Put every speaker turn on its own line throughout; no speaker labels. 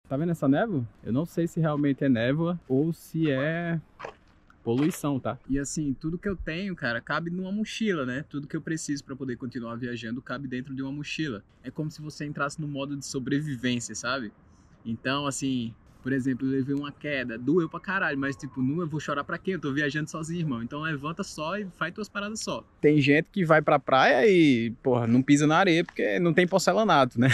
Tá vendo essa névoa? Eu não sei se realmente é névoa ou se é poluição, tá? E assim, tudo que eu tenho, cara, cabe numa mochila, né? Tudo que eu preciso para poder continuar viajando cabe dentro de uma mochila. É como se você entrasse no modo de sobrevivência, sabe? Então, assim, por exemplo, eu levei uma queda, doeu pra caralho, mas tipo, não, eu vou chorar pra quê? Eu tô viajando sozinho, irmão. Então levanta só e faz tuas paradas só. Tem gente que vai pra praia e, porra, não pisa na areia porque não tem porcelanato, né?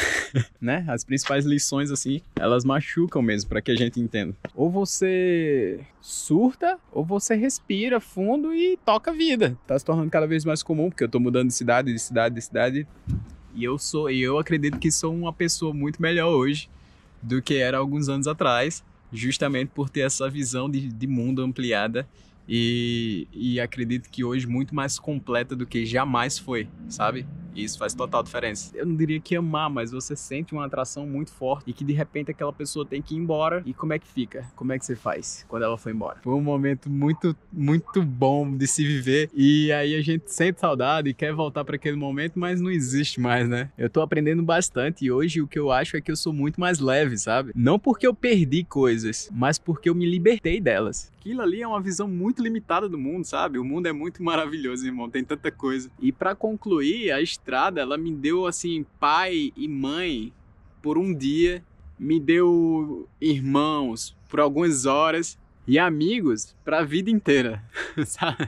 Né? As principais lições, assim, elas machucam mesmo, pra que a gente entenda. Ou você surta, ou você respira fundo e toca a vida. Tá se tornando cada vez mais comum, porque eu tô mudando de cidade, de cidade, de cidade. E eu acredito que sou uma pessoa muito melhor hoje do que era alguns anos atrás, justamente por ter essa visão de mundo ampliada e acredito que hoje muito mais completa do que jamais foi, sabe? E isso faz total diferença. Eu não diria que amar, mas você sente uma atração muito forte e que de repente aquela pessoa tem que ir embora. E como é que fica? Como é que você faz quando ela foi embora? Foi um momento muito, muito bom de se viver e aí a gente sente saudade e quer voltar para aquele momento, mas não existe mais, né? Eu tô aprendendo bastante e hoje o que eu acho é que eu sou muito mais leve, sabe? Não porque eu perdi coisas, mas porque eu me libertei delas. Aquilo ali é uma visão muito limitada do mundo, sabe? O mundo é muito maravilhoso, irmão, tem tanta coisa. E para concluir, a estrada, ela me deu, assim, pai e mãe por um dia, me deu irmãos por algumas horas e amigos para a vida inteira, sabe?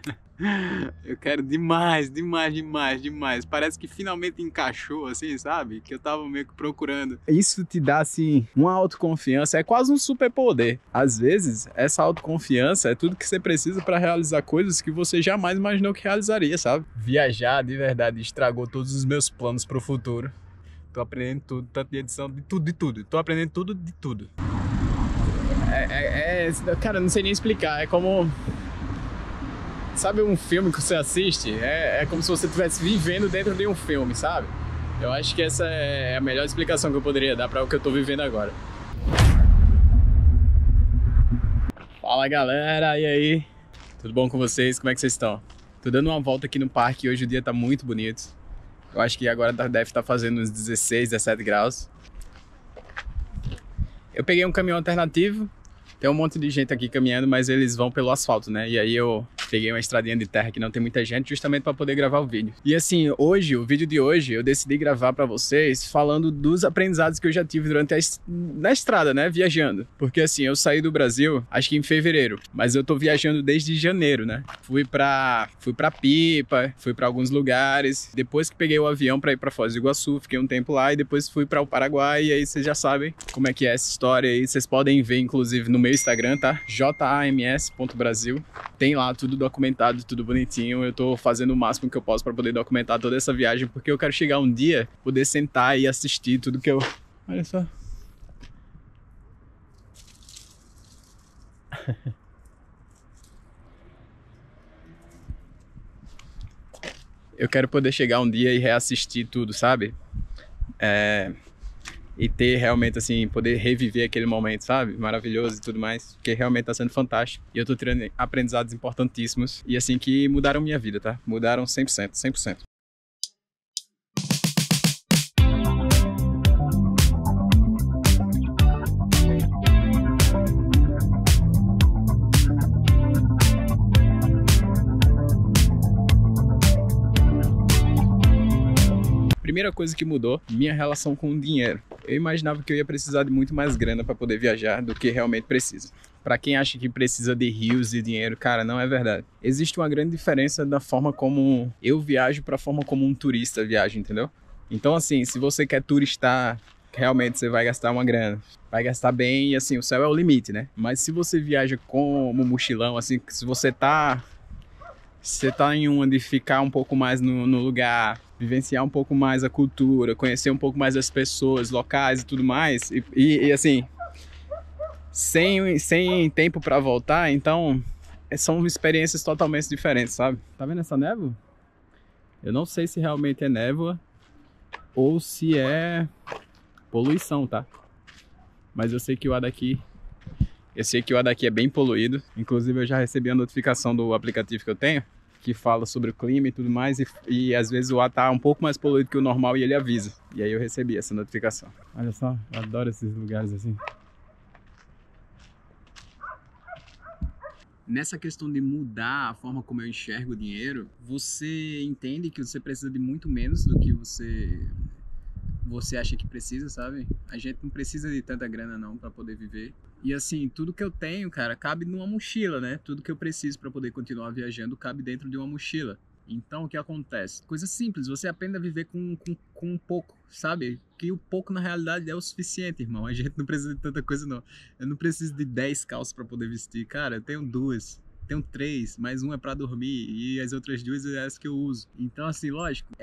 Eu quero demais, demais, demais, demais. Parece que finalmente encaixou, assim, sabe? Que eu tava meio que procurando. Isso te dá, assim, uma autoconfiança. É quase um superpoder. Às vezes, essa autoconfiança é tudo que você precisa para realizar coisas que você jamais imaginou que realizaria, sabe? Viajar, de verdade, estragou todos os meus planos pro futuro. Tô aprendendo tudo, tanto de edição, de tudo, de tudo. Tô aprendendo tudo, de tudo. Cara, não sei nem explicar. É como... Sabe um filme que você assiste? É como se você estivesse vivendo dentro de um filme, sabe? Eu acho que essa é a melhor explicação que eu poderia dar para o que eu tô vivendo agora. Fala galera, e aí? Tudo bom com vocês? Como é que vocês estão? Tô dando uma volta aqui no parque e hoje o dia tá muito bonito. Eu acho que agora deve estar fazendo uns 16, 17 graus. Eu peguei um caminhão alternativo. Tem um monte de gente aqui caminhando, mas eles vão pelo asfalto, né? E aí eu peguei uma estradinha de terra que não tem muita gente, justamente para poder gravar o vídeo. E assim, o vídeo de hoje, eu decidi gravar para vocês falando dos aprendizados que eu já tive durante na estrada, né? Viajando. Porque assim, eu saí do Brasil, acho que em fevereiro, mas eu tô viajando desde janeiro, né? Fui pra Pipa, fui para alguns lugares. Depois que peguei o avião para ir para Foz do Iguaçu, fiquei um tempo lá e depois fui para o Paraguai. E aí vocês já sabem como é que é essa história aí. Vocês podem ver, inclusive, no meu Instagram, tá? jams.brasil. Tem lá tudo documentado, tudo bonitinho. Eu tô fazendo o máximo que eu posso para poder documentar toda essa viagem, porque eu quero chegar um dia, poder sentar e assistir tudo que eu... Olha só. Eu quero poder chegar um dia e reassistir tudo, sabe? E ter realmente, assim, poder reviver aquele momento, sabe? Maravilhoso e tudo mais, porque realmente tá sendo fantástico. E eu tô tirando aprendizados importantíssimos e, assim, que mudaram minha vida, tá? Mudaram 100%, 100%. Primeira coisa que mudou, minha relação com o dinheiro. Eu imaginava que eu ia precisar de muito mais grana para poder viajar do que realmente precisa. Para quem acha que precisa de rios de dinheiro, cara, não é verdade. Existe uma grande diferença da forma como eu viajo para a forma como um turista viaja, entendeu? Então, assim, se você quer turistar, realmente você vai gastar uma grana. Vai gastar bem e, assim, o céu é o limite, né? Mas se você viaja como mochilão, assim, se você tá em uma de ficar um pouco mais no lugar, vivenciar um pouco mais a cultura, conhecer um pouco mais as pessoas, locais e tudo mais, e assim, sem tempo para voltar, então são experiências totalmente diferentes, sabe? Tá vendo essa névoa? Eu não sei se realmente é névoa ou se é poluição, tá? Mas eu sei que o ar daqui é bem poluído. Inclusive eu já recebi a notificação do aplicativo que eu tenho, que fala sobre o clima e tudo mais, e às vezes o ar tá um pouco mais poluído que o normal e ele avisa. E aí eu recebi essa notificação. Olha só, eu adoro esses lugares assim. nessa questão de mudar a forma como eu enxergo o dinheiro, você entende que você precisa de muito menos do que você acha que precisa, sabe? A gente não precisa de tanta grana não para poder viver. E assim, tudo que eu tenho, cara, cabe numa mochila, né? Tudo que eu preciso para poder continuar viajando cabe dentro de uma mochila. Então, o que acontece? Coisa simples, você aprende a viver com um pouco, sabe? Que o pouco, na realidade, é o suficiente, irmão. A gente não precisa de tanta coisa, não. Eu não preciso de 10 calças para poder vestir. Cara, eu tenho 2. Tenho 3, mas uma é pra dormir e as outras 2 é as que eu uso. Então, assim, lógico,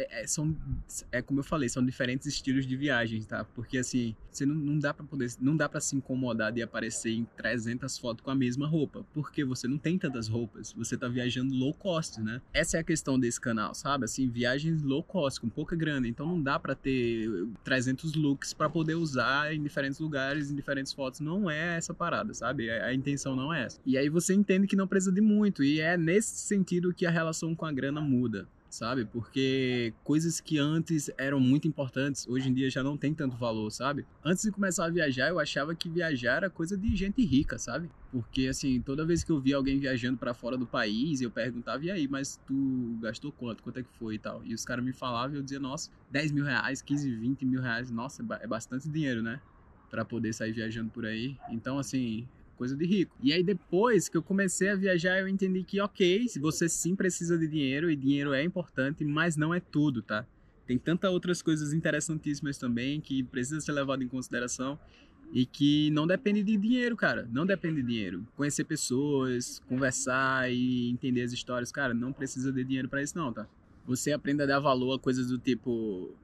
como eu falei, são diferentes estilos de viagem, tá? Porque, assim, você não dá pra poder, não dá pra se incomodar de aparecer em 300 fotos com a mesma roupa, porque você não tem tantas roupas, você tá viajando low cost, né? Essa é a questão desse canal, sabe? Assim, viagens low cost, com pouca grana, então não dá pra ter 300 looks pra poder usar em diferentes lugares, em diferentes fotos, não é essa parada, sabe? A intenção não é essa. E aí você entende que não precisa de muito, e é nesse sentido que a relação com a grana muda, sabe? Porque coisas que antes eram muito importantes, hoje em dia já não tem tanto valor, sabe? Antes de começar a viajar, eu achava que viajar era coisa de gente rica, sabe? Porque, assim, toda vez que eu via alguém viajando pra fora do país, eu perguntava, e aí, mas tu gastou quanto? Quanto é que foi e tal? E os caras me falavam e eu dizia, nossa, 10 mil reais, 15, 20 mil reais, nossa, é bastante dinheiro, né? Pra poder sair viajando por aí. Então, assim, coisa de rico. E aí depois que eu comecei a viajar, eu entendi que, ok, você sim precisa de dinheiro, e dinheiro é importante, mas não é tudo, tá? Tem tantas outras coisas interessantíssimas também que precisa ser levado em consideração e que não depende de dinheiro, cara. Não depende de dinheiro. Conhecer pessoas, conversar e entender as histórias, cara, não precisa de dinheiro pra isso não, tá? Você aprende a dar valor a coisas do tipo...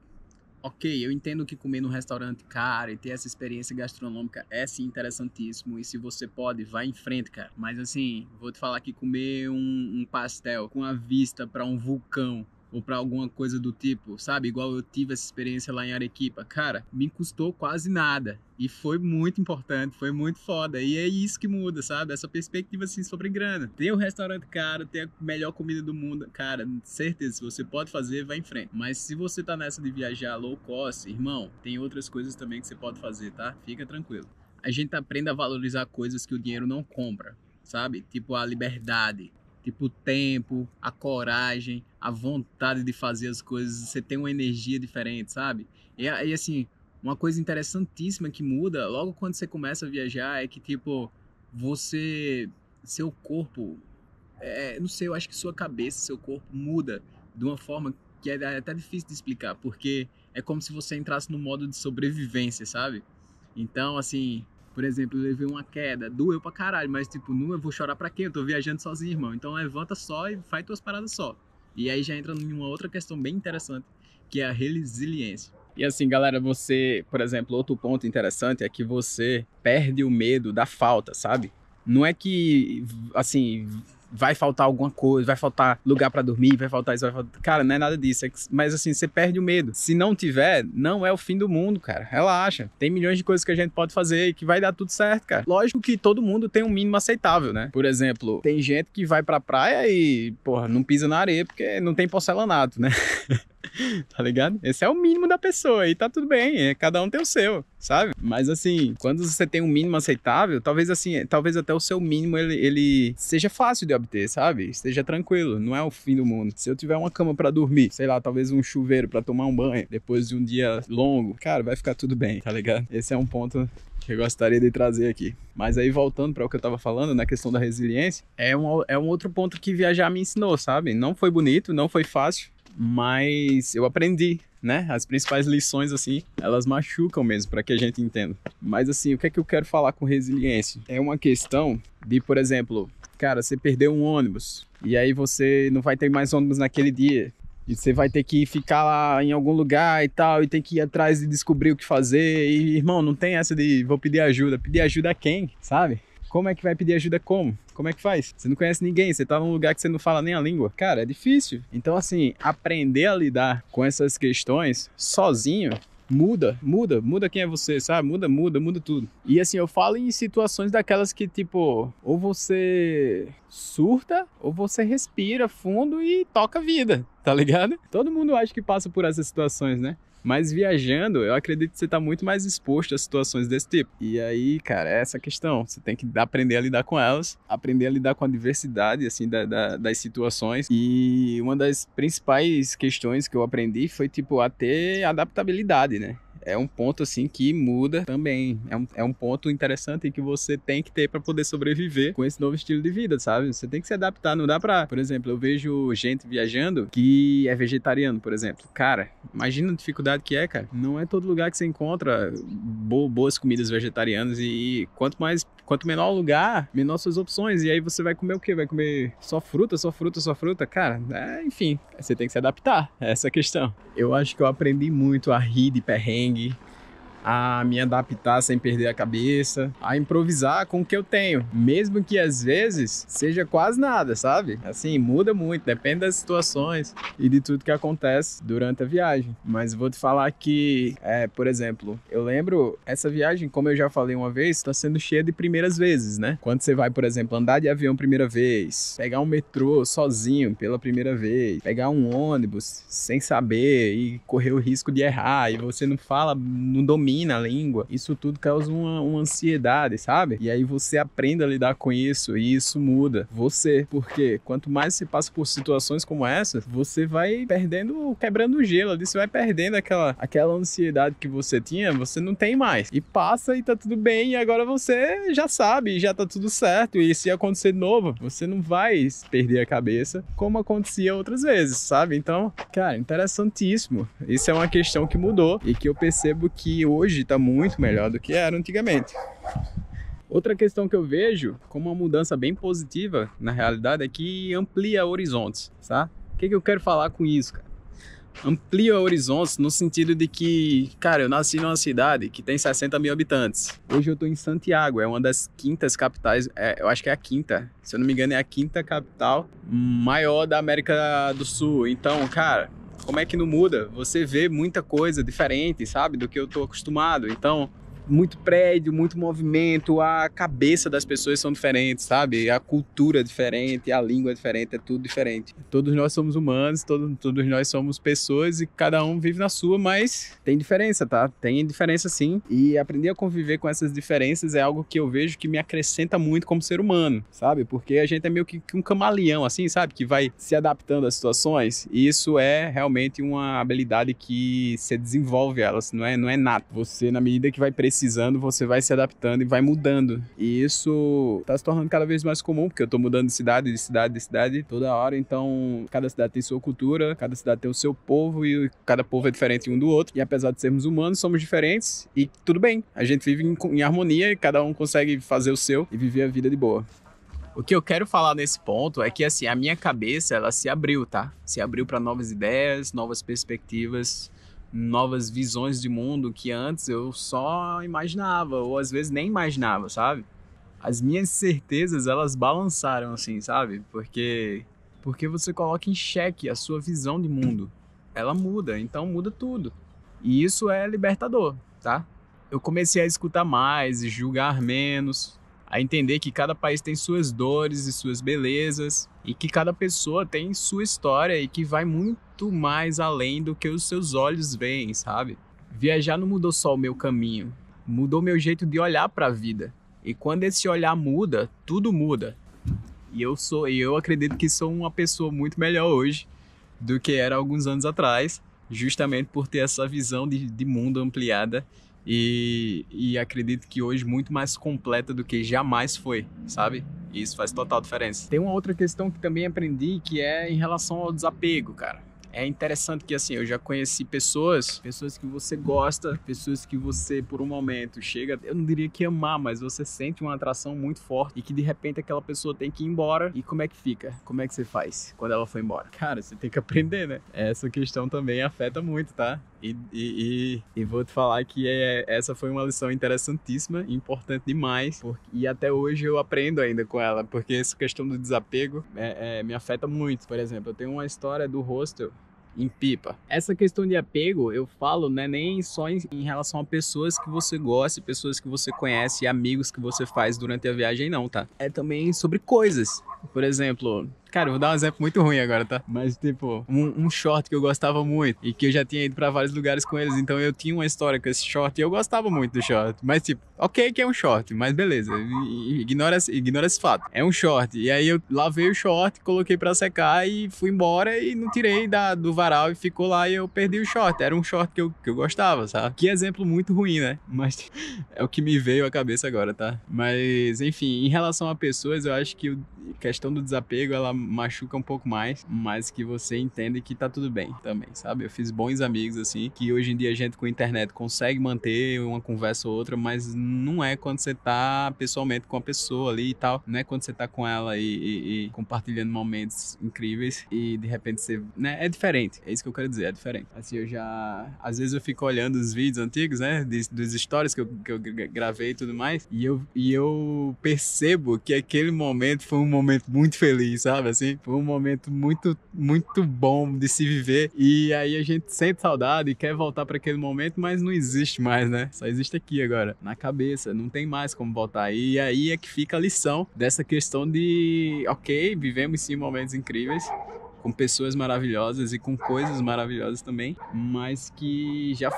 Ok, eu entendo que comer num restaurante caro e ter essa experiência gastronômica é sim interessantíssimo. E se você pode, vá em frente, cara. Mas assim, vou te falar que comer um pastel com a vista para um vulcão ou para alguma coisa do tipo, sabe? Igual eu tive essa experiência lá em Arequipa. Cara, me custou quase nada. E foi muito importante, foi muito foda. E é isso que muda, sabe? Essa perspectiva, assim, sobre grana. Ter um restaurante caro, ter a melhor comida do mundo. Cara, certeza, se você pode fazer, vai em frente. Mas se você tá nessa de viajar low cost, irmão, tem outras coisas também que você pode fazer, tá? Fica tranquilo. A gente aprende a valorizar coisas que o dinheiro não compra, sabe? Tipo a liberdade. Tipo o tempo, a coragem, a vontade de fazer as coisas. Você tem uma energia diferente, sabe? E assim... Uma coisa interessantíssima que muda logo quando você começa a viajar é que, tipo, seu corpo, não sei, eu acho que sua cabeça, seu corpo muda de uma forma que é até difícil de explicar, porque é como se você entrasse no modo de sobrevivência, sabe? Então, assim, por exemplo, eu levei uma queda, doeu pra caralho, mas, tipo, não, eu vou chorar pra quê? Eu tô viajando sozinho, irmão. Então, levanta só e faz tuas paradas só. E aí já entra em uma outra questão bem interessante, que é a resiliência. E assim, galera, você, por exemplo, outro ponto interessante é que você perde o medo da falta, sabe? Não é que, assim, vai faltar alguma coisa, vai faltar lugar pra dormir, vai faltar isso, vai faltar... Cara, não é nada disso. Mas assim, você perde o medo. Se não tiver, não é o fim do mundo, cara. Relaxa. Tem milhões de coisas que a gente pode fazer e que vai dar tudo certo, cara. Lógico que todo mundo tem um mínimo aceitável, né? Por exemplo, tem gente que vai pra praia e, porra, não pisa na areia porque não tem porcelanato, né? Tá ligado? Esse é o mínimo da pessoa e tá tudo bem, cada um tem o seu, sabe? Mas assim, quando você tem um mínimo aceitável, talvez até o seu mínimo ele seja fácil de obter, sabe? Esteja tranquilo, não é o fim do mundo. Se eu tiver uma cama pra dormir, sei lá, talvez um chuveiro pra tomar um banho depois de um dia longo, cara, vai ficar tudo bem, tá ligado? Esse é um ponto que eu gostaria de trazer aqui. Mas aí, voltando para o que eu tava falando, na questão da resiliência, é um outro ponto que viajar me ensinou, sabe? Não foi bonito, não foi fácil, mas eu aprendi, né? As principais lições, assim, elas machucam mesmo, para que a gente entenda. Mas assim, o que é que eu quero falar com resiliência? É uma questão de, por exemplo, cara, você perdeu um ônibus, e aí você não vai ter mais ônibus naquele dia, e você vai ter que ficar lá em algum lugar e tal, e tem que ir atrás e descobrir o que fazer, e irmão, não tem essa de vou pedir ajuda a quem, sabe? Como é que vai pedir ajuda como? Como é que faz? Você não conhece ninguém, você tá num lugar que você não fala nem a língua. Cara, é difícil. Então, assim, aprender a lidar com essas questões sozinho muda quem é você, sabe? Muda tudo. E assim, eu falo em situações daquelas que, tipo, ou você surta, ou você respira fundo e toca a vida, tá ligado? Todo mundo acha que passa por essas situações, né? Mas viajando, eu acredito que você tá muito mais exposto a situações desse tipo. E aí, cara, é essa a questão. Você tem que aprender a lidar com elas, aprender a lidar com a diversidade, assim, das situações. E uma das principais questões que eu aprendi foi, tipo, a ter adaptabilidade, né? É um ponto, assim, que muda também. É um ponto interessante que você tem que ter para poder sobreviver com esse novo estilo de vida, sabe? Você tem que se adaptar. Não dá pra... Por exemplo, eu vejo gente viajando que é vegetariano, por exemplo. Cara, imagina a dificuldade que é, cara. Não é todo lugar que você encontra boas comidas vegetarianas e quanto menor o lugar, menor suas opções. E aí você vai comer o quê? Vai comer só fruta, só fruta, só fruta? Cara, enfim, você tem que se adaptar. Essa é a questão. Eu acho que eu aprendi muito a rir de perrengue, a me adaptar sem perder a cabeça, a improvisar com o que eu tenho, mesmo que às vezes seja quase nada, sabe? Assim, muda muito, depende das situações e de tudo que acontece durante a viagem. Mas vou te falar que, por exemplo, eu lembro, essa viagem, como eu já falei uma vez, está sendo cheia de primeiras vezes, né? Quando você vai, por exemplo, andar de avião primeira vez, pegar um metrô sozinho pela primeira vez, pegar um ônibus sem saber e correr o risco de errar, e você não fala, não domina a língua, isso tudo causa uma ansiedade, sabe? E aí você aprende a lidar com isso e isso muda você, porque quanto mais você passa por situações como essa, você vai quebrando o gelo ali, você vai perdendo aquela ansiedade que você tinha, você não tem mais. E passa e tá tudo bem, e agora você já sabe, já tá tudo certo, e se acontecer de novo, você não vai perder a cabeça como acontecia outras vezes, sabe? Então, cara, interessantíssimo. Isso é uma questão que mudou e que eu percebo que hoje está muito melhor do que era antigamente. Outra questão que eu vejo como uma mudança bem positiva, na realidade, é que amplia horizontes, sabe? O que eu quero falar com isso, cara? Amplia horizontes no sentido de que, cara, eu nasci numa cidade que tem 60 mil habitantes. Hoje eu tô em Santiago, é uma das quintas capitais, eu acho que é a quinta, se eu não me engano é a quinta capital maior da América do Sul. Então, cara, como é que não muda? Você vê muita coisa diferente, sabe? Do que eu tô acostumado. Então, muito prédio, muito movimento, a cabeça das pessoas são diferentes, sabe? A cultura é diferente, a língua é diferente, é tudo diferente. Todos nós somos humanos, todos nós somos pessoas e cada um vive na sua, mas tem diferença, tá? Tem diferença sim. E aprender a conviver com essas diferenças é algo que eu vejo que me acrescenta muito como ser humano, sabe? Porque a gente é meio que um camaleão, assim, sabe? Que vai se adaptando às situações. E isso é realmente uma habilidade que se desenvolve elas, não é nato. Você, na medida que vai precisando, você vai se adaptando e vai mudando. E isso tá se tornando cada vez mais comum, porque eu tô mudando de cidade toda hora. Então, cada cidade tem sua cultura, cada cidade tem o seu povo e cada povo é diferente um do outro. E apesar de sermos humanos, somos diferentes e tudo bem. A gente vive em harmonia e cada um consegue fazer o seu e viver a vida de boa. O que eu quero falar nesse ponto é que, assim, a minha cabeça, ela se abriu, tá? Se abriu para novas ideias, novas perspectivas, novas visões de mundo que antes eu só imaginava, ou às vezes nem imaginava, sabe? As minhas certezas, elas balançaram assim, sabe? Porque você coloca em xeque a sua visão de mundo. Ela muda, então muda tudo. E isso é libertador, tá? Eu comecei a escutar mais e julgar menos, a entender que cada país tem suas dores e suas belezas, e que cada pessoa tem sua história e que vai muito mais além do que os seus olhos veem, sabe? Viajar não mudou só o meu caminho, mudou meu jeito de olhar para a vida. E quando esse olhar muda, tudo muda. E eu acredito que sou uma pessoa muito melhor hoje do que era alguns anos atrás, justamente por ter essa visão de mundo ampliada. E acredito que hoje muito mais completa do que jamais foi, sabe? E isso faz total diferença. Tem uma outra questão que também aprendi, que é em relação ao desapego, cara. É interessante que, assim, eu já conheci pessoas que você gosta, pessoas que você, por um momento, chega, eu não diria que amar, mas você sente uma atração muito forte e que, de repente, aquela pessoa tem que ir embora. E como é que fica? Como é que você faz quando ela foi embora? Cara, você tem que aprender, né? Essa questão também afeta muito, tá? E vou te falar que essa foi uma lição interessantíssima, importante demais, e até hoje eu aprendo ainda com ela, porque essa questão do desapego me afeta muito. Por exemplo, eu tenho uma história do hostel em Pipa. Essa questão de apego, eu falo, né, nem só em relação a pessoas que você gosta, pessoas que você conhece e amigos que você faz durante a viagem, não, tá? É também sobre coisas. Por exemplo, Cara, eu vou dar um exemplo muito ruim agora, tá? Mas, tipo, um short que eu gostava muito e que eu já tinha ido pra vários lugares com eles, então eu tinha uma história com esse short e eu gostava muito do short. Mas, tipo, ok que é um short, mas beleza, ignora esse fato. É um short. E aí eu lavei o short, coloquei pra secar e fui embora e não tirei do varal e ficou lá e eu perdi o short. Era um short que eu gostava, sabe? Que exemplo muito ruim, né? Mas é o que me veio à cabeça agora, tá? Mas, enfim, em relação a pessoas, eu acho que a questão do desapego, ela machuca um pouco mais, mas que você entende que tá tudo bem também, sabe? Eu fiz bons amigos, assim, que hoje em dia a gente com a internet consegue manter uma conversa ou outra, mas não é quando você tá pessoalmente com a pessoa ali e tal, não é quando você tá com ela e compartilhando momentos incríveis e de repente você, né? É diferente, é isso que eu quero dizer, é diferente. Assim, às vezes eu fico olhando os vídeos antigos, né? Dos stories que eu gravei e tudo mais, e eu percebo que aquele momento foi um momento muito feliz, sabe? Assim, foi um momento muito, muito bom de se viver. E aí a gente sente saudade e quer voltar para aquele momento, mas não existe mais, né? Só existe aqui agora, na cabeça. Não tem mais como voltar. E aí é que fica a lição dessa questão de, ok, vivemos sim momentos incríveis, com pessoas maravilhosas e com coisas maravilhosas também, mas que já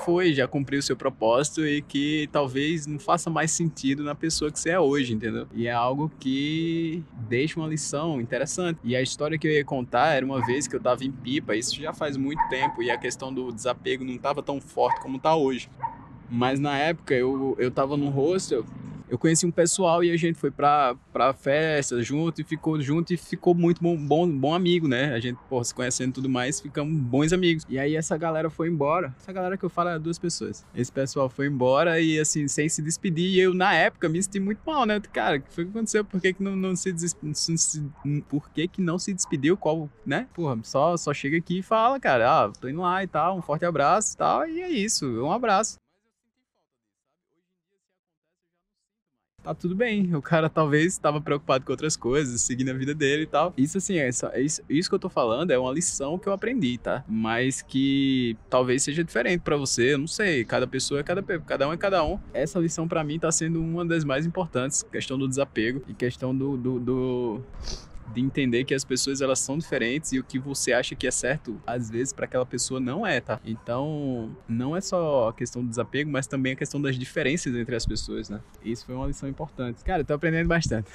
cumpriu o seu propósito e que talvez não faça mais sentido na pessoa que você é hoje, entendeu? E é algo que deixa uma lição interessante. E a história que eu ia contar era uma vez que eu tava em Pipa, isso já faz muito tempo, e a questão do desapego não tava tão forte como tá hoje. Mas na época eu tava num hostel, eu conheci um pessoal e a gente foi pra festa junto e ficou muito bom amigo, né? A gente, se conhecendo e tudo mais, ficamos bons amigos. E aí essa galera foi embora. Essa galera que eu falo é 2 pessoas. Esse pessoal foi embora e assim, sem se despedir. E eu, na época, me senti muito mal, né? Cara, o que foi que aconteceu? Por que que não se despediu? Qual, né? Porra, só chega aqui e fala, cara, tô indo lá e tal, um forte abraço e tal. E é isso, um abraço. Tá tudo bem, o cara talvez estava preocupado com outras coisas, seguindo a vida dele e tal. Isso assim, isso que eu tô falando é uma lição que eu aprendi, tá? Mas que talvez seja diferente pra você, eu não sei, cada pessoa é cada um é cada um. Essa lição pra mim tá sendo uma das mais importantes, questão do desapego e questão de entender que as pessoas, elas são diferentes e o que você acha que é certo, às vezes para aquela pessoa não é, tá? Então, não é só a questão do desapego, mas também a questão das diferenças entre as pessoas, né? Isso foi uma lição importante. Cara, eu tô aprendendo bastante.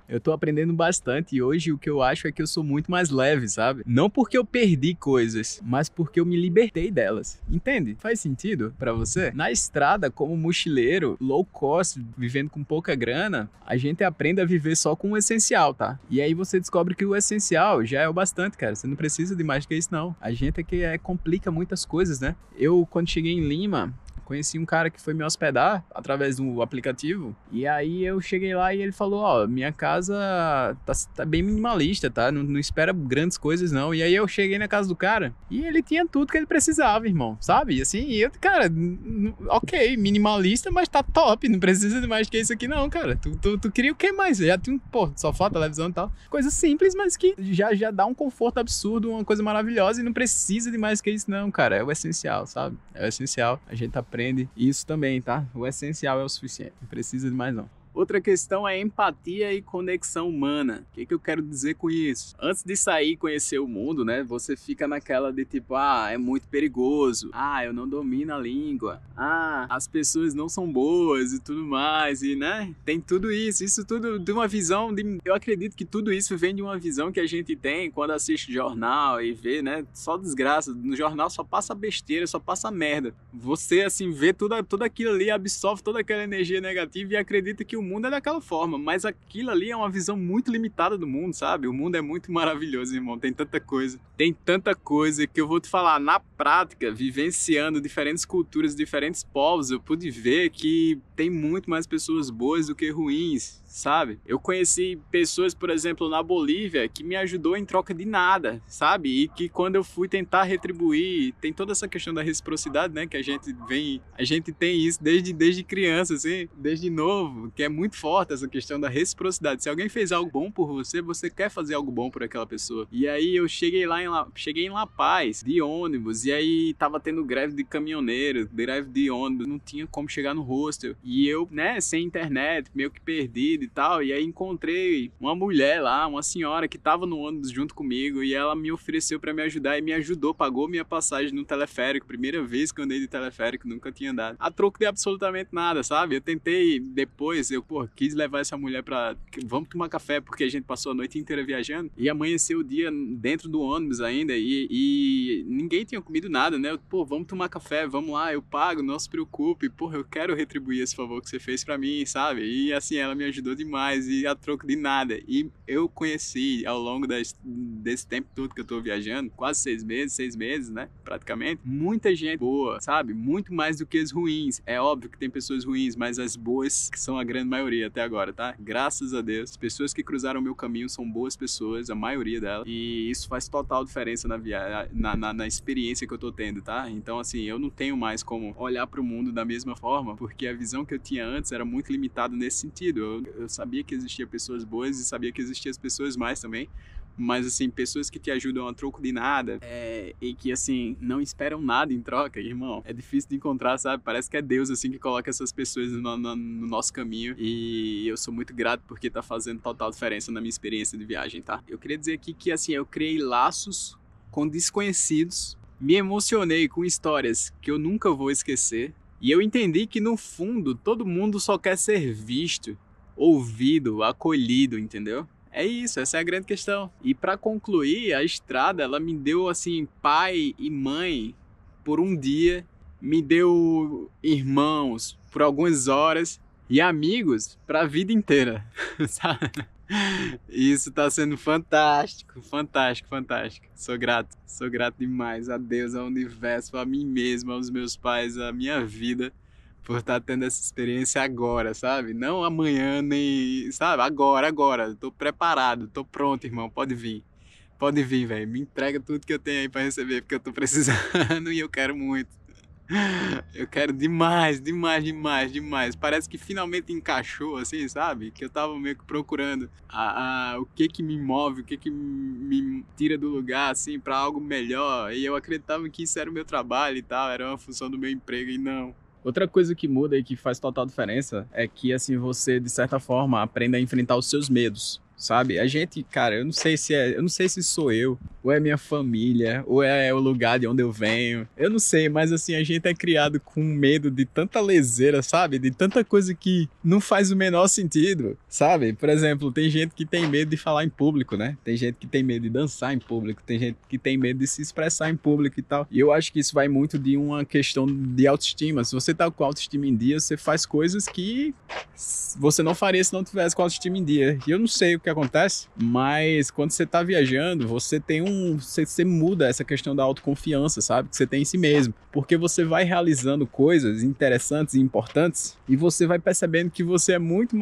Eu tô aprendendo bastante e hoje o que eu acho é que eu sou muito mais leve, sabe? Não porque eu perdi coisas, mas porque eu me libertei delas. Entende? Faz sentido pra você? Na estrada, como mochileiro, low cost, vivendo com pouca grana, a gente aprende a viver só com o essencial, tá? E aí você descobre que o essencial já é o bastante, cara. Você não precisa de mais que isso, não. A gente é que complica muitas coisas, né? Eu, quando cheguei em Lima, conheci um cara que foi me hospedar através do aplicativo. E aí eu cheguei lá e ele falou, minha casa tá bem minimalista, tá? Não espera grandes coisas, não. E aí eu cheguei na casa do cara e ele tinha tudo que ele precisava, irmão, sabe? E assim, eu, cara, ok, minimalista, mas tá top. Não precisa de mais que isso aqui, não, cara. Tu queria o que mais? Já tinha sofá, televisão e tal. Coisa simples, mas que já dá um conforto absurdo, uma coisa maravilhosa e não precisa de mais que isso, não, cara. É o essencial, sabe? É o essencial. A gente aprende isso também, tá? O essencial é o suficiente, não precisa de mais não. Outra questão é empatia e conexão humana. O que eu quero dizer com isso? Antes de sair e conhecer o mundo, né? Você fica naquela de tipo, é muito perigoso. Eu não domino a língua. As pessoas não são boas e tudo mais. E, né? Tem tudo isso. Isso tudo de uma visão de... Eu acredito que tudo isso vem de uma visão que a gente tem quando assiste jornal e vê, né? Só desgraça. No jornal só passa besteira, só passa merda. Você, assim, vê tudo aquilo ali, absorve toda aquela energia negativa e acredita que o mundo é daquela forma, mas aquilo ali é uma visão muito limitada do mundo, sabe? O mundo é muito maravilhoso, irmão, tem tanta coisa que eu vou te falar, na prática, vivenciando diferentes culturas, diferentes povos, eu pude ver que tem muito mais pessoas boas do que ruins, sabe? Eu conheci pessoas, por exemplo, na Bolívia, que me ajudou em troca de nada, sabe? E que quando eu fui tentar retribuir, tem toda essa questão da reciprocidade, né? Que a gente tem isso desde criança, assim, desde novo, que é muito forte essa questão da reciprocidade. Se alguém fez algo bom por você, você quer fazer algo bom por aquela pessoa. E aí eu cheguei em La Paz, de ônibus, e aí tava tendo greve de caminhoneiro, greve de ônibus, não tinha como chegar no hostel. E eu, né, sem internet, meio que perdido e tal, e aí encontrei uma mulher lá, uma senhora que tava no ônibus junto comigo, e ela me ofereceu pra me ajudar e me ajudou, pagou minha passagem no teleférico, primeira vez que eu andei de teleférico, nunca tinha andado. A troco de absolutamente nada, sabe? Eu tentei depois, quis levar essa mulher pra... Vamos tomar café, porque a gente passou a noite inteira viajando, e amanheceu o dia dentro do ônibus ainda, e ninguém tinha comido nada, né? Vamos tomar café, vamos lá, eu pago, não se preocupe, eu quero retribuir esse favor que você fez pra mim, sabe? E assim, ela me ajudou demais, e a troco de nada. E eu conheci, ao longo desse tempo todo que eu tô viajando, quase 6 meses, né? Praticamente, muita gente boa, sabe? Muito mais do que as ruins. É óbvio que tem pessoas ruins, mas as boas que são a grande maioria até agora, tá? Graças a Deus. As pessoas que cruzaram o meu caminho são boas pessoas, a maioria delas. E isso faz total diferença na experiência que eu tô tendo, tá? Então, assim, eu não tenho mais como olhar pro mundo da mesma forma, porque a visão que eu tinha antes era muito limitada nesse sentido. Eu sabia que existia pessoas boas e sabia que existiam as pessoas mais também. Mas, assim, pessoas que te ajudam a troco de nada e que, assim, não esperam nada em troca, irmão, é difícil de encontrar, sabe? Parece que é Deus, assim, que coloca essas pessoas no nosso caminho. E eu sou muito grato porque tá fazendo total diferença na minha experiência de viagem, tá? Eu queria dizer aqui que, assim, eu criei laços com desconhecidos, me emocionei com histórias que eu nunca vou esquecer. E eu entendi que, no fundo, todo mundo só quer ser visto, ouvido, acolhido, entendeu? É isso, essa é a grande questão. E para concluir, a estrada, ela me deu, assim, pai e mãe por um dia, me deu irmãos por algumas horas e amigos para a vida inteira, sabe? Isso tá sendo fantástico, fantástico, fantástico. Sou grato demais a Deus, ao universo, a mim mesmo, aos meus pais, à minha vida, por estar tendo essa experiência agora, sabe? Não amanhã, nem... Sabe? Agora. Tô preparado, tô pronto, irmão. Pode vir, velho. Me entrega tudo que eu tenho aí pra receber, porque eu tô precisando e eu quero muito. Eu quero demais. Parece que finalmente encaixou, assim, sabe? Que eu tava meio que procurando o que me move, o que me tira do lugar, assim, pra algo melhor. E eu acreditava que isso era o meu trabalho e tal, era uma função do meu emprego, e não. Outra coisa que muda e que faz total diferença é que, assim, você, de certa forma, aprende a enfrentar os seus medos, sabe? A gente, cara, eu não sei se sou eu, ou é minha família, ou é o lugar de onde eu venho. Eu não sei, mas assim, a gente é criado com medo de tanta leseira, sabe? De tanta coisa que não faz o menor sentido, sabe? Por exemplo, tem gente que tem medo de falar em público, né? Tem gente que tem medo de dançar em público, tem gente que tem medo de se expressar em público e tal. E eu acho que isso vai muito de uma questão de autoestima. Se você tá com a autoestima em dia, você faz coisas que você não faria se não tivesse com a autoestima em dia. E eu não sei o que acontece, mas quando você tá viajando, você tem você muda essa questão da autoconfiança, sabe? Que você tem em si mesmo, porque você vai realizando coisas interessantes e importantes e você vai percebendo que você é muito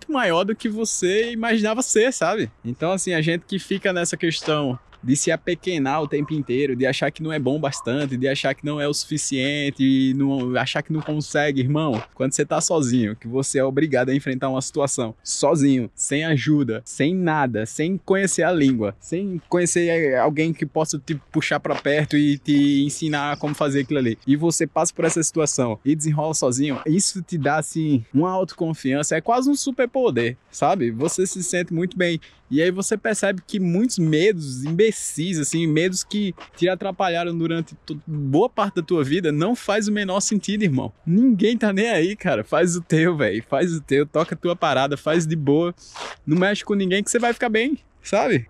maior do que você imaginava ser, sabe? Então, assim, a gente que fica nessa questão de se apequenar o tempo inteiro, de achar que não é bom bastante, de achar que não é o suficiente, e achar que não consegue, irmão. Quando você tá sozinho, que você é obrigado a enfrentar uma situação sozinho, sem ajuda, sem nada, sem conhecer a língua, sem conhecer alguém que possa te puxar pra perto e te ensinar como fazer aquilo ali, e você passa por essa situação e desenrola sozinho, isso te dá, assim, uma autoconfiança, é quase um superpoder, sabe? Você se sente muito bem. E aí você percebe que muitos medos imbecis, assim, medos que te atrapalharam durante boa parte da tua vida, não faz o menor sentido, irmão. Ninguém tá nem aí, cara. Faz o teu, velho. Faz o teu, toca a tua parada, faz de boa. Não mexe com ninguém que você vai ficar bem. Sabe?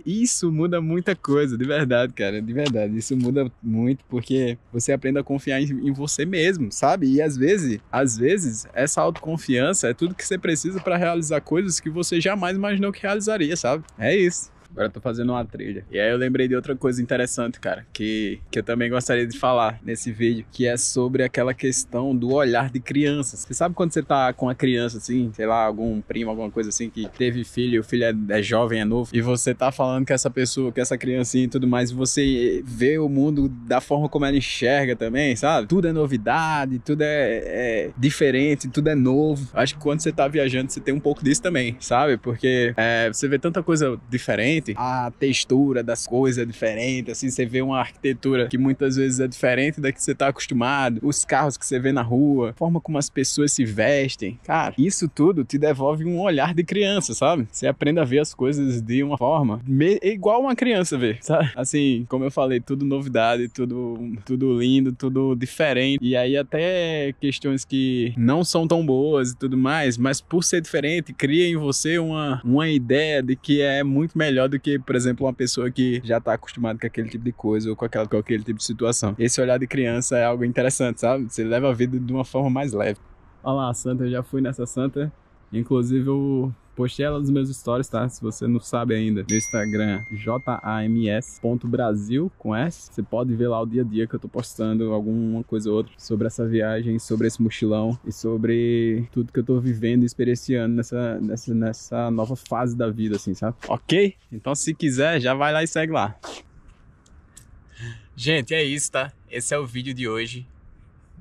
Isso muda muita coisa, de verdade, cara, de verdade. Isso muda muito porque você aprende a confiar em você mesmo, sabe? E às vezes, essa autoconfiança é tudo que você precisa para realizar coisas que você jamais imaginou que realizaria, sabe? É isso. Agora eu tô fazendo uma trilha. E aí eu lembrei de outra coisa interessante, cara, que eu também gostaria de falar nesse vídeo, que é sobre aquela questão do olhar de crianças. Você sabe quando você tá com uma criança, assim, sei lá, algum primo, alguma coisa assim, que teve filho, o filho é jovem, é novo, e você tá falando com essa pessoa, com essa criancinha e tudo mais, e você vê o mundo da forma como ela enxerga também, sabe? Tudo é novidade, tudo é diferente, tudo é novo. Acho que quando você tá viajando, você tem um pouco disso também, sabe? Porque você vê tanta coisa diferente, a textura das coisas é diferente, assim, você vê uma arquitetura que muitas vezes é diferente da que você tá acostumado, os carros que você vê na rua, a forma como as pessoas se vestem, cara, isso tudo te devolve um olhar de criança, sabe? Você aprende a ver as coisas de uma forma igual uma criança vê, sabe? Assim, como eu falei, tudo novidade, tudo lindo, tudo diferente, e aí até questões que não são tão boas e tudo mais, mas por ser diferente, cria em você uma ideia de que é muito melhor do que, por exemplo, uma pessoa que já tá acostumada com aquele tipo de coisa ou com aquele tipo de situação. Esse olhar de criança é algo interessante, sabe? Você leva a vida de uma forma mais leve. Olha lá, a Santa, eu já fui nessa Santa. Inclusive eu postei ela nos meus stories, tá? Se você não sabe ainda, meu Instagram jams.brasil com S. Você pode ver lá o dia a dia que eu tô postando alguma coisa ou outra sobre essa viagem, sobre esse mochilão e sobre tudo que eu tô vivendo e experienciando nessa nova fase da vida, assim, sabe? Ok? Então se quiser, já vai lá e segue lá. Gente, é isso, tá? Esse é o vídeo de hoje.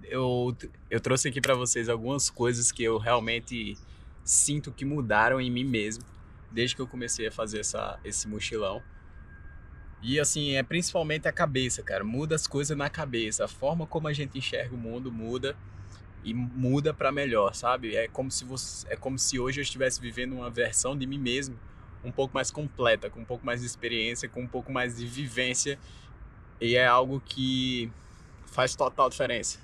Eu trouxe aqui pra vocês algumas coisas que eu realmente sinto que mudaram em mim mesmo desde que eu comecei a fazer esse mochilão. E assim, é principalmente a cabeça, cara. Muda as coisas na cabeça. A forma como a gente enxerga o mundo muda e muda pra melhor, sabe? É como se hoje eu estivesse vivendo uma versão de mim mesmo um pouco mais completa, com um pouco mais de experiência, com um pouco mais de vivência. E é algo que faz total diferença.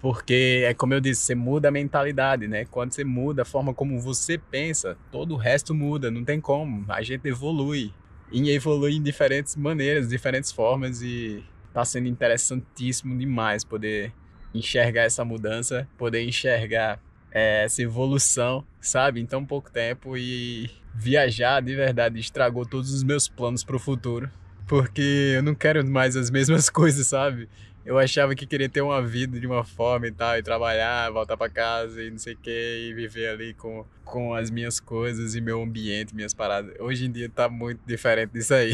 Porque é como eu disse, você muda a mentalidade, né? Quando você muda a forma como você pensa, todo o resto muda, não tem como. A gente evolui. E evolui em diferentes maneiras, diferentes formas, e tá sendo interessantíssimo demais poder enxergar essa mudança, poder enxergar essa evolução, sabe? Em tão pouco tempo, e viajar de verdade estragou todos os meus planos pro futuro. Porque eu não quero mais as mesmas coisas, sabe? Eu achava que queria ter uma vida de uma forma e tal, e trabalhar, voltar pra casa e não sei o que, e viver ali com as minhas coisas e meu ambiente, minhas paradas. Hoje em dia tá muito diferente disso aí.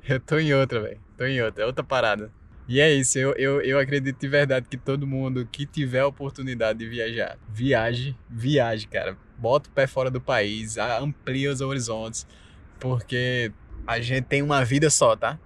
Eu tô em outra, velho. Tô em outra, é outra parada. E é isso, eu acredito de verdade que todo mundo que tiver a oportunidade de viajar, viaje, cara. Bota o pé fora do país, amplia os horizontes, porque a gente tem uma vida só, tá?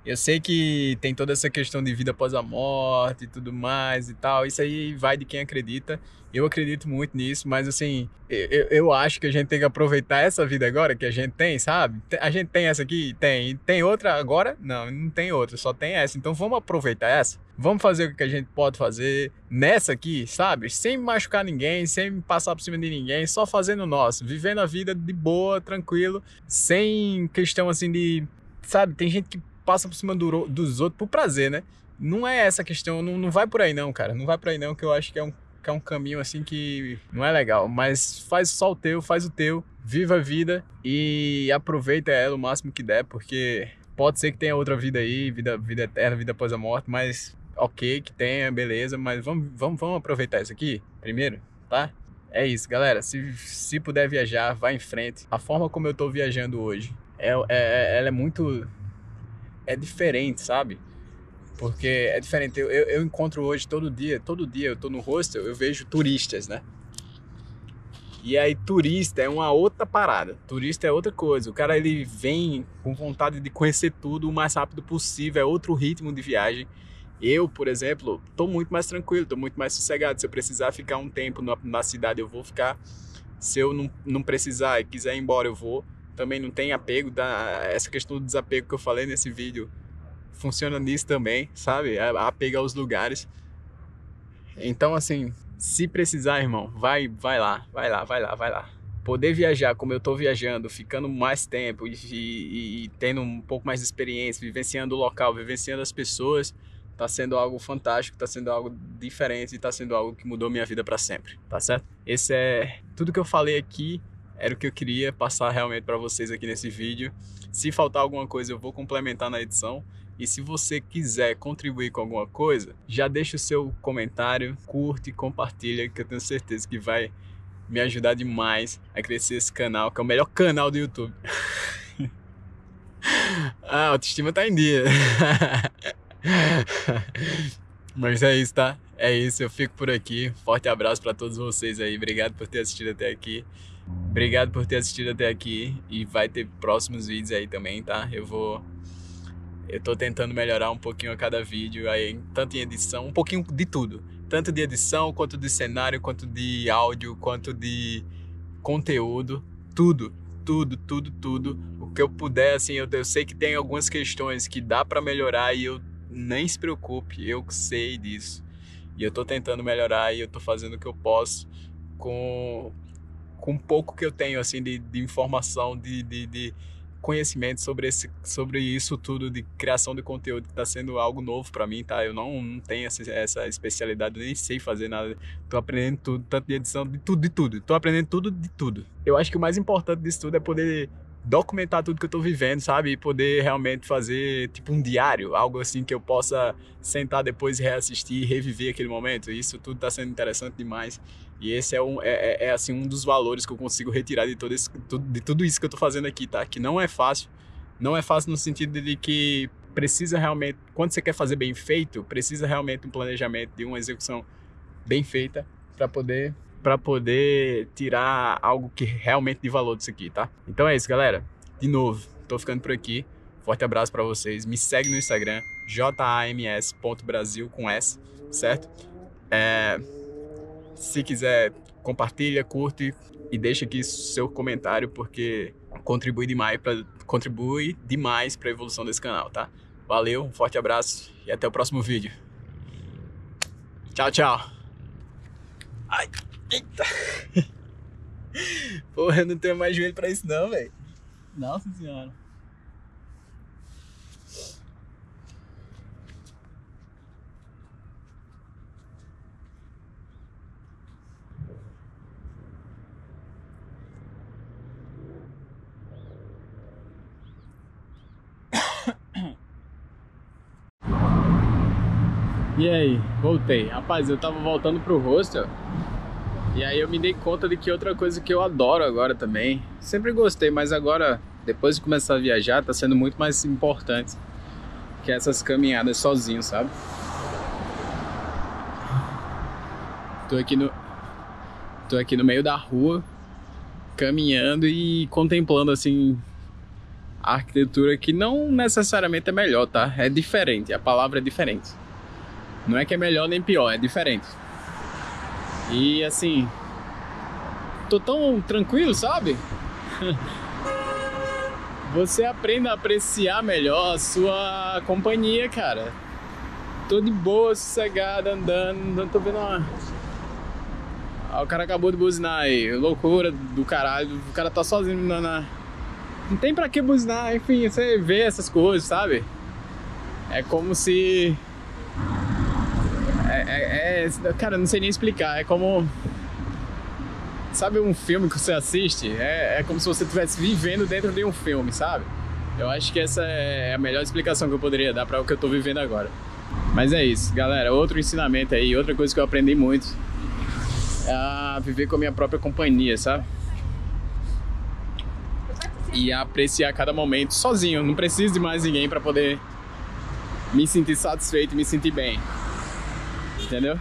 Eu sei que tem toda essa questão de vida após a morte e tudo mais e tal. Isso aí vai de quem acredita. Eu acredito muito nisso, mas assim, eu acho que a gente tem que aproveitar essa vida agora que a gente tem, sabe? A gente tem essa aqui? Tem. E tem outra agora? Não, não tem outra, só tem essa. Então vamos aproveitar essa. Vamos fazer o que a gente pode fazer nessa aqui, sabe? Sem machucar ninguém, sem passar por cima de ninguém, só fazendo o nosso. Vivendo a vida de boa, tranquilo, sem questão assim de... Sabe, tem gente que passa por cima dos outros por prazer, né? Não é essa questão, não vai por aí não, cara. Não vai por aí não, que eu acho que é um caminho assim que não é legal. Mas faz só o teu, faz o teu, viva a vida e aproveita ela o máximo que der, porque pode ser que tenha outra vida aí, vida eterna, vida após a morte, mas ok, que tenha, beleza, mas vamos aproveitar isso aqui primeiro, tá? É isso, galera. Se puder viajar, vá em frente. A forma como eu tô viajando hoje, ela é muito... É diferente, sabe? Porque é diferente. Eu encontro hoje todo dia eu tô no hostel, eu vejo turistas, né? E aí turista é uma outra parada. Turista é outra coisa. O cara, ele vem com vontade de conhecer tudo o mais rápido possível. É outro ritmo de viagem. Eu, por exemplo, tô muito mais tranquilo, tô muito mais sossegado. Se eu precisar ficar um tempo na cidade, eu vou ficar. Se eu não precisar e quiser ir embora, eu vou. Também não tem apego, essa questão do desapego que eu falei nesse vídeo funciona nisso também, sabe? Apego aos lugares. Então, assim, se precisar, irmão, vai lá. Poder viajar como eu tô viajando, ficando mais tempo e tendo um pouco mais de experiência, vivenciando o local, vivenciando as pessoas, tá sendo algo fantástico, tá sendo algo diferente e tá sendo algo que mudou minha vida para sempre, tá certo? Esse é tudo que eu falei aqui. era o que eu queria passar realmente para vocês aqui nesse vídeo. Se faltar alguma coisa, eu vou complementar na edição. E se você quiser contribuir com alguma coisa, já deixa o seu comentário, curte, compartilha, que eu tenho certeza que vai me ajudar demais a crescer esse canal, que é o melhor canal do YouTube. A autoestima tá em dia. Mas é isso, tá? É isso, eu fico por aqui. Forte abraço para todos vocês aí. Obrigado por ter assistido até aqui. Obrigado por ter assistido até aqui. E vai ter próximos vídeos aí também, tá? Eu tô tentando melhorar um pouquinho a cada vídeo aí, tanto em edição, um pouquinho de tudo. Tanto de edição, quanto de cenário, quanto de áudio, quanto de conteúdo. Tudo. O que eu puder, assim, eu sei que tem algumas questões que dá pra melhorar e eu nem se preocupe, eu sei disso. E eu tô tentando melhorar e eu tô fazendo o que eu posso com pouco que eu tenho, assim, de informação, de conhecimento sobre isso tudo, de criação de conteúdo, que tá sendo algo novo pra mim, tá? Eu não tenho essa especialidade, eu nem sei fazer nada. Tô aprendendo tudo, tanto de edição, de tudo. Tô aprendendo tudo de tudo. Eu acho que o mais importante disso tudo é poder documentar tudo que eu tô vivendo, sabe? E poder realmente fazer, tipo, um diário, algo assim que eu possa sentar depois e reassistir e reviver aquele momento. Isso tudo tá sendo interessante demais. E esse é assim, um dos valores que eu consigo retirar de tudo isso que eu tô fazendo aqui, tá? Que não é fácil. Não é fácil no sentido de que precisa realmente, quando você quer fazer bem feito, precisa realmente um planejamento, de uma execução bem feita para poder tirar algo que realmente de valor disso aqui, tá? Então é isso, galera. De novo, tô ficando por aqui. Forte abraço para vocês. Me segue no Instagram, jams.brasil com S, certo? Se quiser, compartilha, curte e deixa aqui seu comentário, porque contribui demais para a evolução desse canal, tá? Valeu, um forte abraço e até o próximo vídeo. Tchau, tchau. Ai, eita. Porra, eu não tenho mais joelho pra isso não, velho. Nossa senhora. E aí, voltei. Rapaz, eu tava voltando pro hostel e aí eu me dei conta de que outra coisa que eu adoro agora também, sempre gostei, mas agora, depois de começar a viajar, tá sendo muito mais importante, que é essas caminhadas sozinho, sabe? Tô aqui no meio da rua, caminhando e contemplando, assim, a arquitetura que não necessariamente é melhor, tá? É diferente, a palavra é diferente. Não é que é melhor nem pior, é diferente. E assim, tô tão tranquilo, sabe? Você aprende a apreciar melhor a sua companhia, cara. Tô de boa, sossegado, andando, não tô vendo uma... Ah, o cara acabou de buzinar aí, loucura do caralho, o cara tá sozinho na... Não tem pra que buzinar, enfim, você vê essas coisas, sabe? É como se... Cara, não sei nem explicar, é como... Sabe um filme que você assiste? É como se você estivesse vivendo dentro de um filme, sabe? Eu acho que essa é a melhor explicação que eu poderia dar para o que eu tô vivendo agora. Mas é isso, galera, outro ensinamento aí, outra coisa que eu aprendi muito é a viver com a minha própria companhia, sabe? E a apreciar cada momento sozinho, não preciso de mais ninguém para poder me sentir satisfeito e me sentir bem. Entendeu?